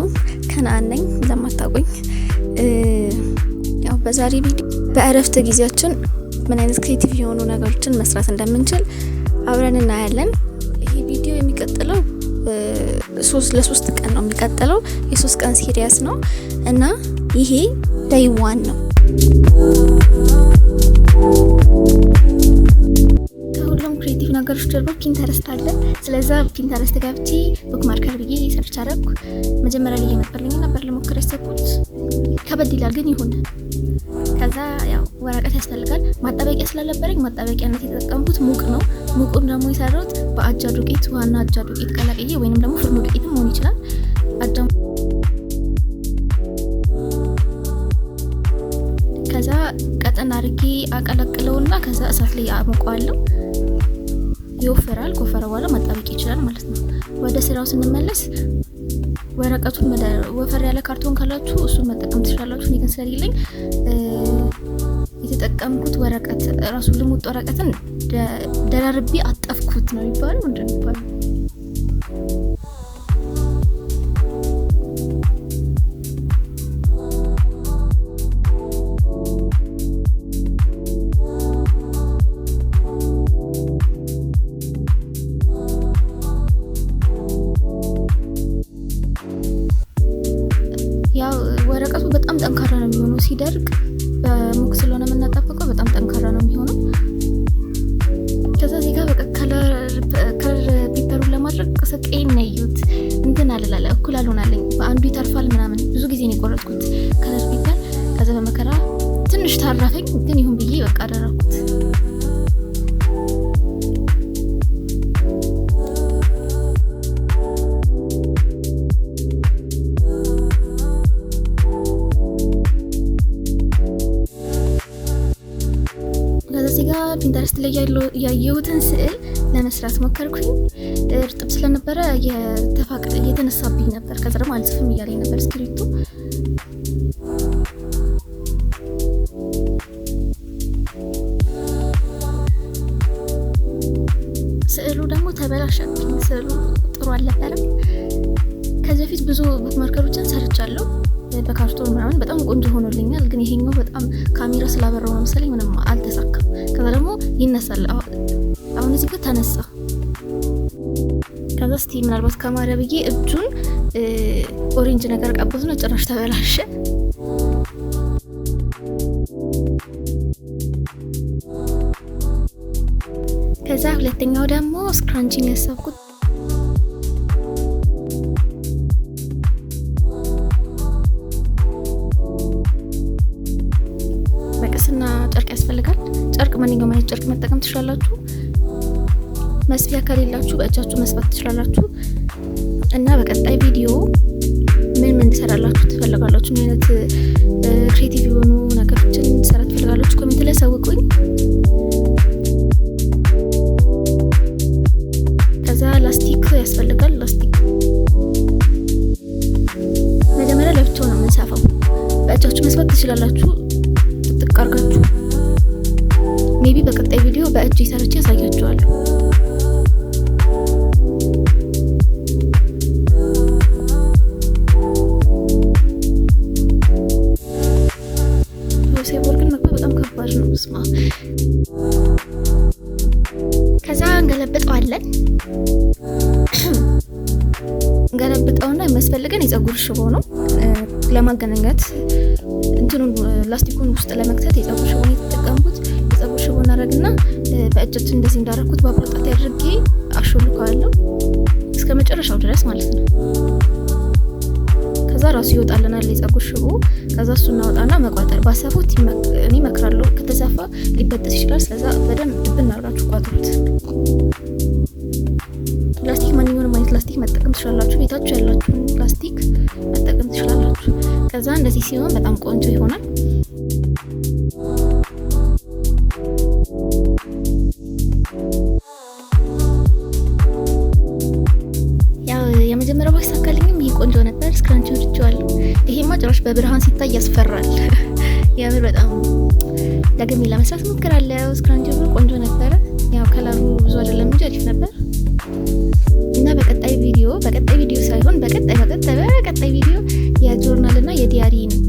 አለይኩም ከነአን ነኝ ለማታውቁኝ። ያው በዛሬ ቪዲዮ በእረፍት ጊዜያችን ምን አይነት ክሬቲቭ የሆኑ ነገሮችን መስራት እንደምንችል አብረን እናያለን። ይሄ ቪዲዮ የሚቀጥለው ለሶስት ቀን ነው የሚቀጥለው። የ3 ቀን ሲሪየስ ነው እና ይሄ ዴይ 1 ነው። ከሁሉም ክሬቲቭ ነገሮች ጀርባ ፒንተረስት አለ። ስለዛ ፒንተረስት ገብቼ ቡክ ማርከር ብዬ ሰርች አደረኩ። መጀመሪያ ላይ የመጣልኝ ነበር ለሞክር ያሰብኩት ከበድ ይላል ግን ይሁን። ከዛ ያው ወረቀት ያስፈልጋል። ማጣበቂያ ስላልነበረኝ ማጣበቂያነት የተጠቀምኩት ሙቅ ነው። ሙቁን ደግሞ የሰራሁት በአጃ ዱቄት ዋና አጃ ዱቄት ቀላቅዬ ወይንም ደግሞ ፍርኖ ዱቄትም መሆን ይችላል። ከዛ ቀጠን አድርጌ አቀላቅለውና ከዛ እሳት ላይ አሞቀዋለሁ። ይወፈራል። ከወፈረ በኋላ ማጣበቅ ይችላል ማለት ነው። ወደ ስራው ስንመለስ ወረቀቱን ወፈር ያለ ካርቶን ካላችሁ እሱን መጠቀም ትችላላችሁ። እኔ ግን ስለሌለኝ የተጠቀምኩት ወረቀት ራሱ ልሙጥ ወረቀትን ደራርቤ አጠፍኩት ነው የሚባለው እንደሚባለው። ያው ወረቀቱ በጣም ጠንካራ ነው የሚሆነው ሲደርቅ። በሙቅ ስለሆነ የምናጣበቀው በጣም ጠንካራ ነው የሚሆነው። ከዛ እዚህ ጋር በቃ ከለር ፔፐሩን ለማድረግ ሰቀይን ነዩት እንትን አለላለ እኩል አልሆናለኝ። በአንዱ ይተርፋል ምናምን ብዙ ጊዜ ነው የቆረጥኩት ከለር ፔፐር። ከዛ በመከራ ትንሽ ታራፈኝ ግን ይሁን ብዬ በቃ አደረኩት። ፒንተረስት ላይ ያየሁትን ስዕል ለመስራት ሞከርኩኝ። እርጥብ ስለነበረ የተነሳብኝ ነበር። ከዛ ደግሞ አልጽፍም እያለኝ ነበር እስክሪብቱ። ስዕሉ ደግሞ ተበላሸብኝ። ስዕሉ ጥሩ አልነበረም። ከዚህ በፊት ብዙ ቡክ ማርከሮችን ሰርቻለሁ በካርቶን ምናምን በጣም ቆንጆ ሆኖልኛል። ግን ይሄኛው በጣም ካሜራ ስላበራው ነው መሰለኝ ምንም አልተሳካም። ከዛ ደግሞ ይነሳል። አሁን እዚህ ጋር ተነሳ። ከዛ እስቲ ምናልባት ካሜራ ብዬ እጁን ኦሬንጅ ነገር ቀባሁት ነው ጭራሽ ተበላሸ። ከዛ ሁለተኛው ደግሞ ስክራንቺንግ ያሰብኩት መቀስና ጨርቅ ያስፈልጋል። ጨርቅ ማንኛውም አይነት ጨርቅ መጠቀም ትችላላችሁ። መስፊያ ከሌላችሁ በእጃችሁ መስፋት ትችላላችሁ። እና በቀጣይ ቪዲዮ ምን እንድሰራላችሁ ትፈልጋላችሁ? ምን አይነት ክሬቲቭ የሆኑ ነገሮችን እንድሰራ ትፈልጋላችሁ? ኮሜንት ላይ አሳውቁኝ። ከዛ ላስቲክ ያስፈልጋል። ላስቲክ መጀመሪያ ለብቻው ነው የምንሰፋው። በእጃችሁ መስፋት ትችላላችሁ ጥቃርጋችሁ። ሜቢ በቀጣይ ቪዲዮ በእጅ ሰርቼ ያሳያችኋለሁ። ሴቦር ግን መግባት በጣም ከባድ ነው። ስማ ከዛ እንገለብጠዋለን። እንገለብጠውና የሚያስፈልገን የፀጉር ሽቦ ነው ለማገናኘት እንትኑን ላስቲኩን ውስጥ ለመክተት የፀጉር ሽቦ ነው የተጠቀምኩት። የፀጉር ሽቦ እናደርግና በእጃችን እንደዚህ እንዳደረኩት በአብሮጣት ያድርጌ አሾልከዋለሁ እስከ መጨረሻው ድረስ ማለት ነው። ከዛ ራሱ ይወጣልናል የፀጉር ሽቦ። ከዛ እሱ እናወጣና መቋጠር ባሰፉት እኔ እመክራለሁ። ከተሰፋ ሊበጠስ ይችላል። ስለዛ በደንብ ድብን አድርጋችሁ ቋጥሩት። ላስቲክ ማንኛውንም አይነት ላስቲክ መጠቀም ትችላላችሁ። ቤታችሁ ያላችሁን ላስቲክ መጠቀም ትችላላችሁ። ከዛ እንደዚህ ሲሆን በጣም ቆንጆ ይሆናል። ያው የመጀመሪያው ባይሳካልኝም ይህ ቆንጆ ነበር። ስክራንች ወድጄዋለሁ። ይሄማ ጭራሽ በብርሃን ሲታይ ያስፈራል። የምር በጣም ደግሜ ለመስራት ሞክራለሁ። ስክራንች ቆንጆ ነበረ። ያው ከለሩ ብዙ አይደለም እንጂ አሪፍ ነበር። እና በቀጣይ ቪዲዮ ሳይሆን በቀጣይ ቪዲዮ ፈጣሪ ነው።